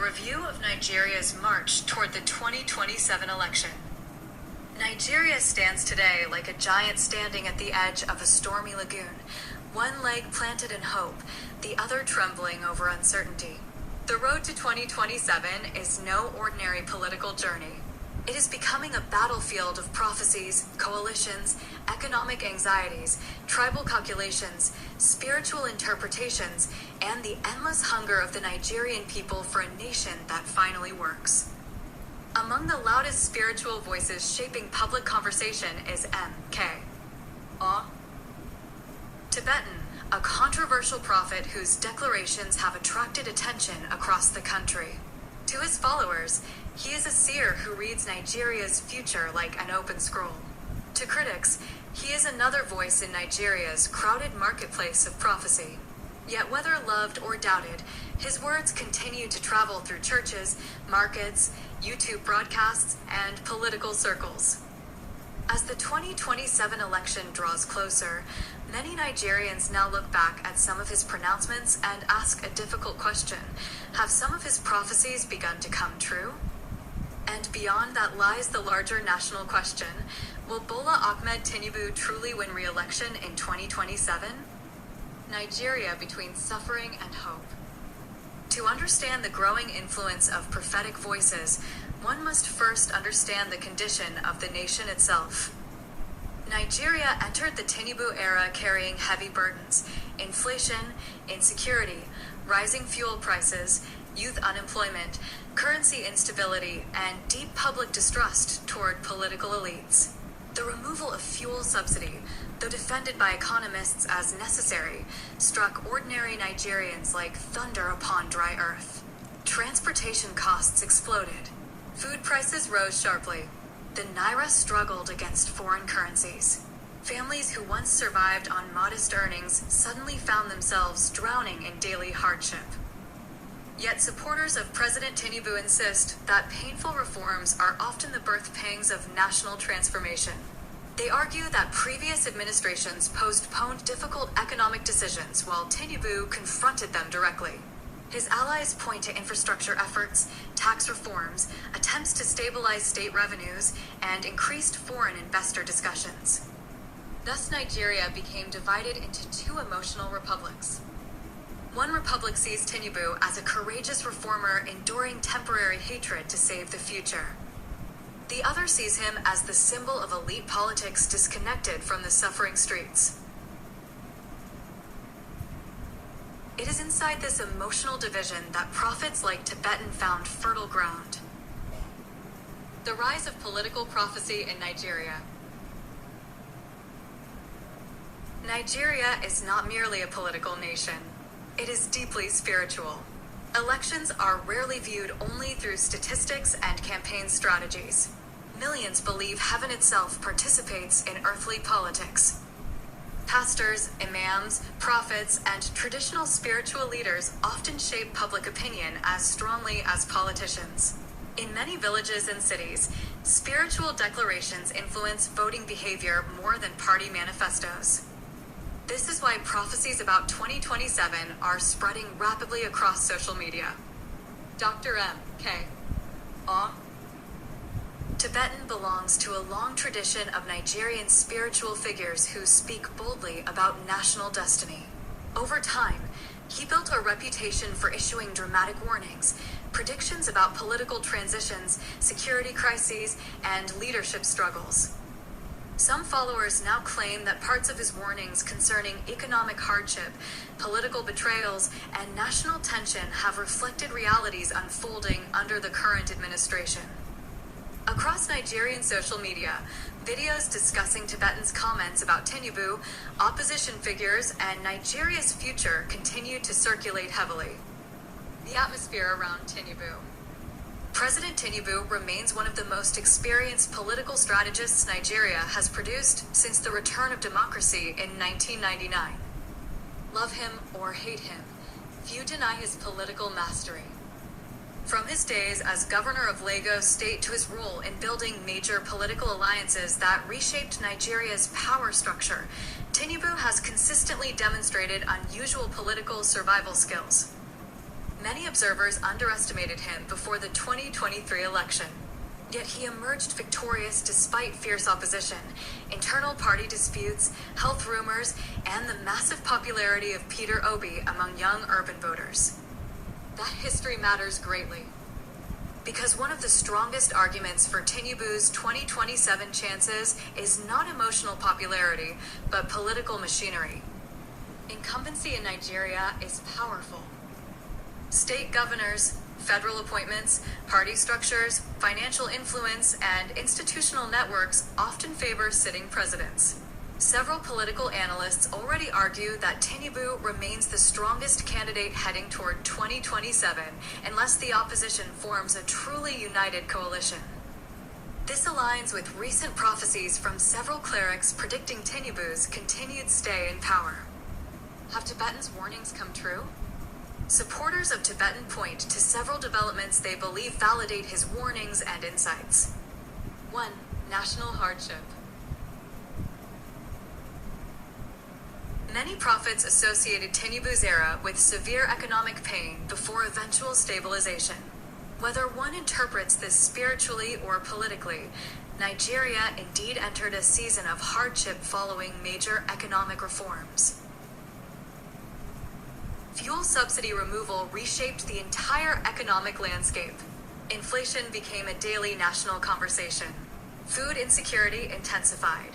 review of Nigeria's march toward the 2027 election. Nigeria stands today like a giant standing at the edge of a stormy lagoon, one leg planted in hope, the other trembling over uncertainty. The road to 2027 is no ordinary political journey. It is becoming a battlefield of prophecies, coalitions, economic anxieties, tribal calculations, spiritual interpretations, and the endless hunger of the Nigerian people for a nation that finally works. Among the loudest spiritual voices shaping public conversation is M.K. Tibetan, a controversial prophet whose declarations have attracted attention across the country. To his followers, he is a seer who reads Nigeria's future like an open scroll. To critics, he is another voice in Nigeria's crowded marketplace of prophecy. Yet whether loved or doubted, his words continue to travel through churches, markets, YouTube broadcasts, and political circles. As the 2027 election draws closer, many Nigerians now look back at some of his pronouncements and ask a difficult question. Have some of his prophecies begun to come true? And beyond that lies the larger national question: will Bola Ahmed Tinubu truly win re-election in 2027? Nigeria between suffering and hope. To understand the growing influence of prophetic voices, one must first understand the condition of the nation itself. Nigeria entered the Tinubu era carrying heavy burdens: inflation, insecurity, rising fuel prices, youth unemployment, currency instability, and deep public distrust toward political elites. The removal of fuel subsidy, though defended by economists as necessary, struck ordinary Nigerians like thunder upon dry earth. Transportation costs exploded. Food prices rose sharply. The naira struggled against foreign currencies. Families who once survived on modest earnings suddenly found themselves drowning in daily hardship. Yet supporters of President Tinubu insist that painful reforms are often the birth pangs of national transformation. They argue that previous administrations postponed difficult economic decisions while Tinubu confronted them directly. His allies point to infrastructure efforts, tax reforms, attempts to stabilize state revenues, and increased foreign investor discussions. Thus, Nigeria became divided into two emotional republics. One republic sees Tinubu as a courageous reformer enduring temporary hatred to save the future. The other sees him as the symbol of elite politics disconnected from the suffering streets. It is inside this emotional division that prophets like Tibetan found fertile ground. The rise of political prophecy in Nigeria. Nigeria is not merely a political nation. It is deeply spiritual. Elections are rarely viewed only through statistics and campaign strategies. Millions believe heaven itself participates in earthly politics. Pastors, imams, prophets, and traditional spiritual leaders often shape public opinion as strongly as politicians. In many villages and cities, spiritual declarations influence voting behavior more than party manifestos. This is why prophecies about 2027 are spreading rapidly across social media. Dr. M.K. Tibetan belongs to a long tradition of Nigerian spiritual figures who speak boldly about national destiny. Over time, he built a reputation for issuing dramatic warnings, predictions about political transitions, security crises, and leadership struggles. Some followers now claim that parts of his warnings concerning economic hardship, political betrayals, and national tension have reflected realities unfolding under the current administration. Across Nigerian social media, videos discussing Tibetan's comments about Tinubu, opposition figures, and Nigeria's future continue to circulate heavily. The atmosphere around Tinubu. President Tinubu remains one of the most experienced political strategists Nigeria has produced since the return of democracy in 1999. Love him or hate him, few deny his political mastery. From his days as governor of Lagos State to his role in building major political alliances that reshaped Nigeria's power structure, Tinubu has consistently demonstrated unusual political survival skills. Many observers underestimated him before the 2023 election. Yet he emerged victorious despite fierce opposition, internal party disputes, health rumors, and the massive popularity of Peter Obi among young urban voters. That history matters greatly, because one of the strongest arguments for Tinubu's 2027 chances is not emotional popularity, but political machinery. Incumbency in Nigeria is powerful. State governors, federal appointments, party structures, financial influence, and institutional networks often favor sitting presidents. Several political analysts already argue that Tinubu remains the strongest candidate heading toward 2027 unless the opposition forms a truly united coalition. This aligns with recent prophecies from several clerics predicting Tinubu's continued stay in power. Have Tibetans' warnings come true? Supporters of Tibetan point to several developments they believe validate his warnings and insights. 1. National hardship. Many prophets associated Tinubu's era with severe economic pain before eventual stabilization. Whether one interprets this spiritually or politically, Nigeria indeed entered a season of hardship following major economic reforms. Fuel subsidy removal reshaped the entire economic landscape. Inflation became a daily national conversation. Food insecurity intensified.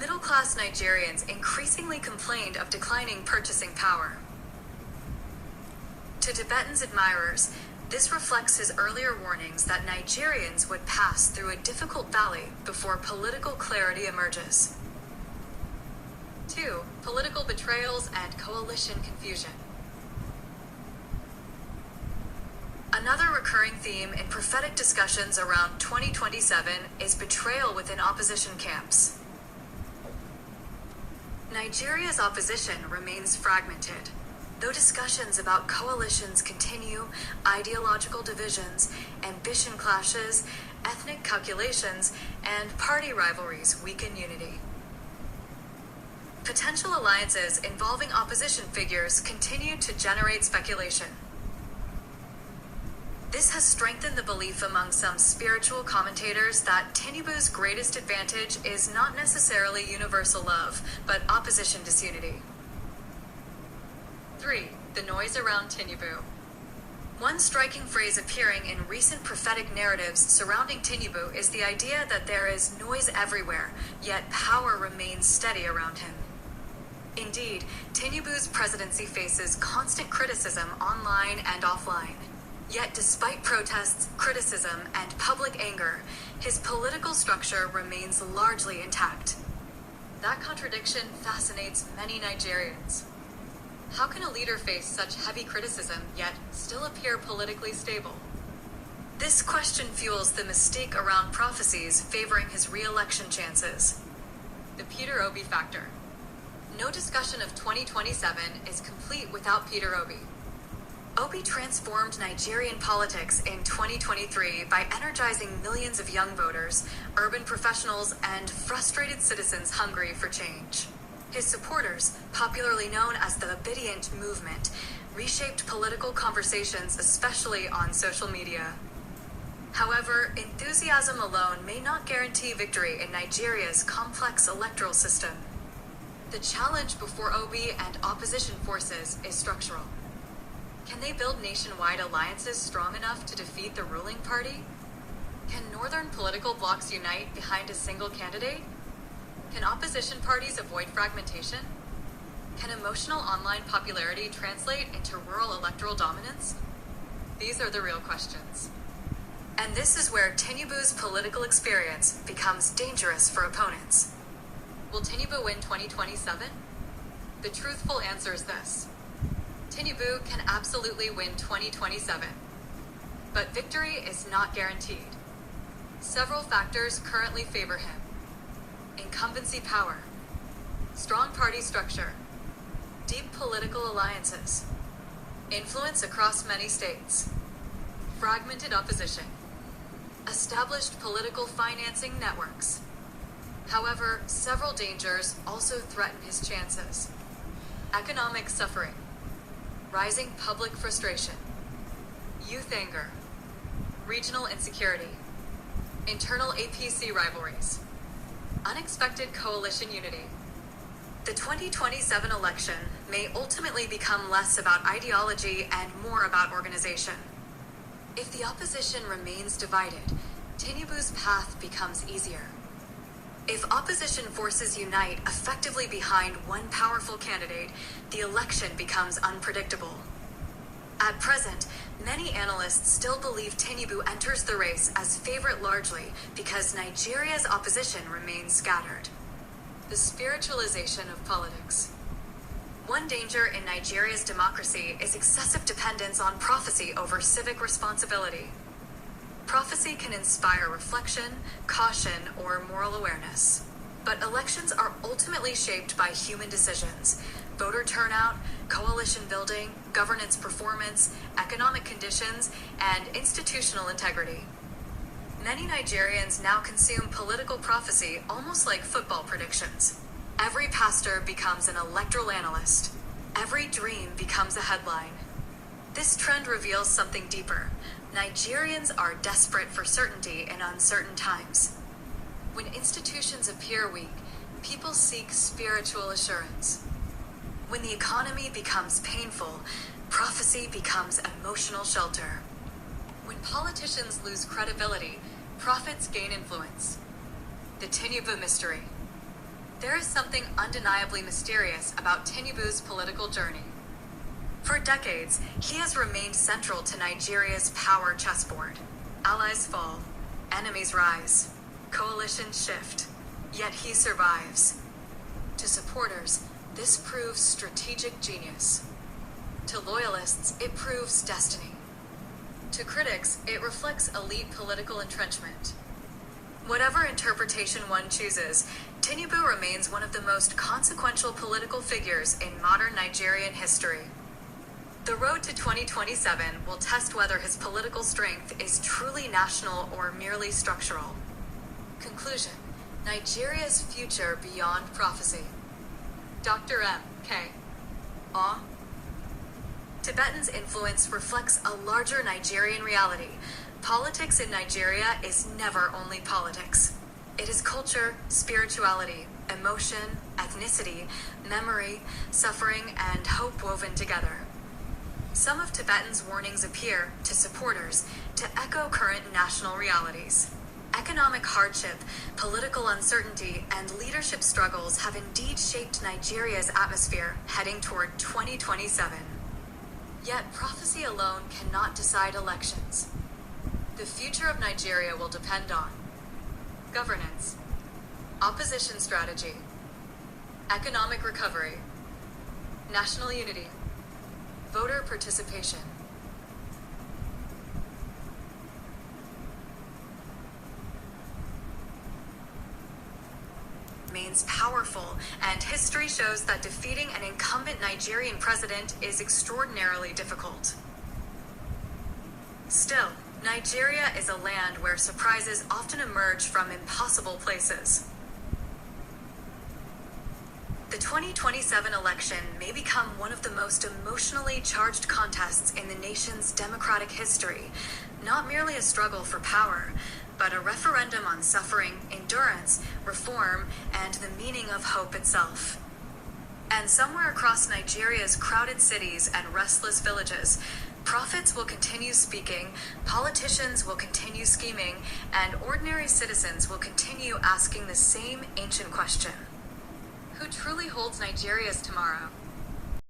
Middle-class Nigerians increasingly complained of declining purchasing power. To Tibetans' admirers, this reflects his earlier warnings that Nigerians would pass through a difficult valley before political clarity emerges. 2. Political betrayals and coalition confusion. Another recurring theme in prophetic discussions around 2027 is betrayal within opposition camps. Nigeria's opposition remains fragmented. Though discussions about coalitions continue, ideological divisions, ambition clashes, ethnic calculations, and party rivalries weaken unity. Potential alliances involving opposition figures continue to generate speculation. This has strengthened the belief among some spiritual commentators that Tinubu's greatest advantage is not necessarily universal love, but opposition disunity. 3. The noise around Tinubu. One striking phrase appearing in recent prophetic narratives surrounding Tinubu is the idea that there is noise everywhere, yet power remains steady around him. Indeed, Tinubu's presidency faces constant criticism online and offline. Yet despite protests, criticism, and public anger, his political structure remains largely intact. That contradiction fascinates many Nigerians. How can a leader face such heavy criticism yet still appear politically stable? This question fuels the mystique around prophecies favoring his re-election chances. The Peter Obi factor. No discussion of 2027 is complete without Peter Obi. Obi transformed Nigerian politics in 2023 by energizing millions of young voters, urban professionals, and frustrated citizens hungry for change. His supporters, popularly known as the Obedient Movement, reshaped political conversations, especially on social media. However, enthusiasm alone may not guarantee victory in Nigeria's complex electoral system. The challenge before Obi and opposition forces is structural. Can they build nationwide alliances strong enough to defeat the ruling party? Can northern political blocs unite behind a single candidate? Can opposition parties avoid fragmentation? Can emotional online popularity translate into rural electoral dominance? These are the real questions. And this is where Tinubu's political experience becomes dangerous for opponents. Will Tinubu win 2027? The truthful answer is this. Tinubu can absolutely win 2027. But victory is not guaranteed. Several factors currently favor him. Incumbency power, strong party structure, deep political alliances, influence across many states, fragmented opposition, established political financing networks. However, several dangers also threaten his chances. Economic suffering, rising public frustration, youth anger, regional insecurity, internal APC rivalries, unexpected coalition unity. The 2027 election may ultimately become less about ideology and more about organization. If the opposition remains divided, Tinubu's path becomes easier. If opposition forces unite effectively behind one powerful candidate, the election becomes unpredictable. At present, many analysts still believe Tinubu enters the race as favorite largely because Nigeria's opposition remains scattered. The spiritualization of politics. One danger in Nigeria's democracy is excessive dependence on prophecy over civic responsibility. Prophecy can inspire reflection, caution, or moral awareness. But elections are ultimately shaped by human decisions: voter turnout, coalition building, governance performance, economic conditions, and institutional integrity. Many Nigerians now consume political prophecy almost like football predictions. Every pastor becomes an electoral analyst. Every dream becomes a headline. This trend reveals something deeper. Nigerians are desperate for certainty in uncertain times. When institutions appear weak, people seek spiritual assurance. When the economy becomes painful, prophecy becomes emotional shelter. When politicians lose credibility, prophets gain influence. The Tinubu mystery. There is something undeniably mysterious about Tinubu's political journey. For decades, he has remained central to Nigeria's power chessboard. Allies fall, enemies rise, coalitions shift, yet he survives. To supporters, this proves strategic genius. To loyalists, it proves destiny. To critics, it reflects elite political entrenchment. Whatever interpretation one chooses, Tinubu remains one of the most consequential political figures in modern Nigerian history. The road to 2027 will test whether his political strength is truly national or merely structural. Conclusion: Nigeria's future beyond prophecy. Dr. M. K. Awe. Tibetan's influence reflects a larger Nigerian reality. Politics in Nigeria is never only politics. It is culture, spirituality, emotion, ethnicity, memory, suffering, and hope woven together. Some of Tibetan's warnings appear, to supporters, to echo current national realities. Economic hardship, political uncertainty, and leadership struggles have indeed shaped Nigeria's atmosphere heading toward 2027. Yet prophecy alone cannot decide elections. The future of Nigeria will depend on governance, opposition strategy, economic recovery, national unity, voter participation. Remains powerful, and history shows that defeating an incumbent Nigerian president is extraordinarily difficult. Still, Nigeria is a land where surprises often emerge from impossible places. The 2027 election may become one of the most emotionally charged contests in the nation's democratic history, not merely a struggle for power, but a referendum on suffering, endurance, reform, and the meaning of hope itself. And somewhere across Nigeria's crowded cities and restless villages, prophets will continue speaking, politicians will continue scheming, and ordinary citizens will continue asking the same ancient question: who truly holds Nigeria's tomorrow?